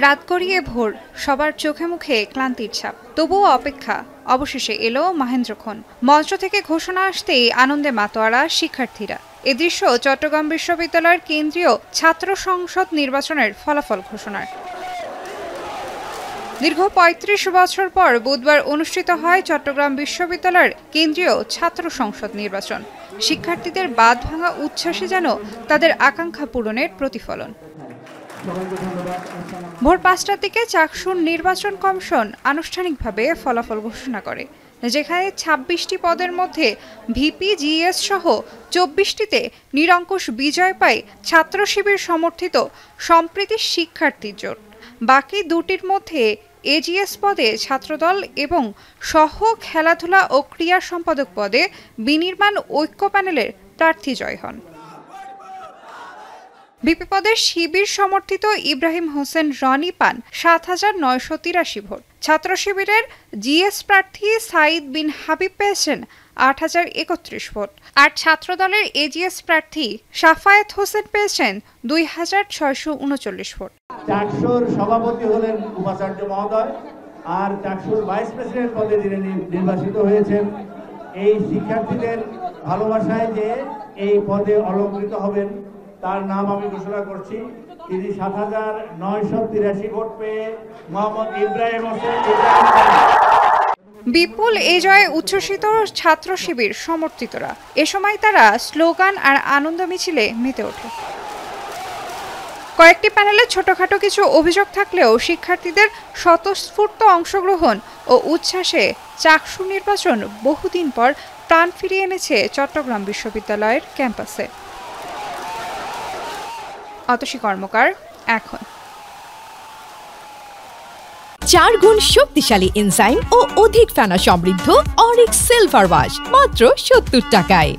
রাত গড়িয়ে ভোর, সবার চোখে মুখে ক্লান্তির ছাপ। তবুও অপেক্ষা। অবশেষে এলো মহেন্দ্রক্ষণ। মঞ্চ থেকে ঘোষণা আসতেই আনন্দে মাতোয়ারা শিক্ষার্থীরা। এ দৃশ্য চট্টগ্রাম বিশ্ববিদ্যালয়ের কেন্দ্রীয় ছাত্র সংসদ নির্বাচনের ফলাফল ঘোষণার। দীর্ঘ ৩৫ বছর পর বুধবার অনুষ্ঠিত হয় চট্টগ্রাম বিশ্ববিদ্যালয়ের কেন্দ্রীয় ছাত্র সংসদ নির্বাচন। শিক্ষার্থীদের বাঁধভাঙা উচ্ছ্বাসে যেন তাদের আকাঙ্ক্ষা পূরণের প্রতিফলন। ভোর ৫টার দিকে চাকসুর নির্বাচন কমিশন আনুষ্ঠানিকভাবে ফলাফল ঘোষণা করে, যেখানে ২৬টি পদের মধ্যে ভিপি জিএস সহ ২৪টিতে নিরঙ্কুশ বিজয় পায় ছাত্র শিবির সমর্থিত সম্প্রীতি শিক্ষার্থী জোট। বাকি দুটির মধ্যে এজিএস পদে ছাত্রদল এবং সহ খেলাধুলা ও ক্রীড়া সম্পাদক পদে বিনির্মাণ ঐক্য প্যানেলের প্রার্থী জয় হন। ভিপি পদে শিবির সমর্থিত ইব্রাহিম হোসেন রনি পান ৭,৯৮৩ ভোট। ছাত্র শিবিরের জিএস প্রার্থী সাইদ বিন হাবিব পেয়েছেন ৮,০৩১ ভোট। আর ছাত্রদলের এজিএস প্রার্থী সাফায়েত হোসেন পেয়েছেন ২,৬৩৯ ভোট। চাকসুর সভাপতি হলেন উপাচার্য মহোদয়, আর চাকসুর ভাইস প্রেসিডেন্ট পদে যিনি নির্বাচিত হয়েছেন, এই শিক্ষার্থীদের ভালোবাসায় যে এই পদে অলংকৃত হবেন তার নাম আমি ঘোষণা করছি। তিনি ৭,৯৮৩ ভোট পেয়ে মোহাম্মদ ইব্রাহিম হোসেন। বিপুল এই জয়ে উচ্ছ্বসিত ছাত্র শিবির সমর্থিতরা। এ সময় তারা স্লোগান আর আনন্দ মিছিলে মেতে ওঠে। কয়েকটি প্যানেলে ছোটখাটো কিছু অভিযোগ থাকলেও শিক্ষার্থীদের স্বতঃস্ফূর্ত অংশগ্রহণ ও উচ্ছ্বাসে চাকসু নির্বাচন বহুদিন পর প্রাণ ফিরিয়ে এনেছে চট্টগ্রাম বিশ্ববিদ্যালয়ের ক্যাম্পাসে। অতসী কর্মকার, এখন। ৪ গুণ শক্তিশালী এনজাইম ও অধিক ফেনা সমৃদ্ধ অরিক সিলভার ওয়াশ মাত্র ৭০ টাকায়।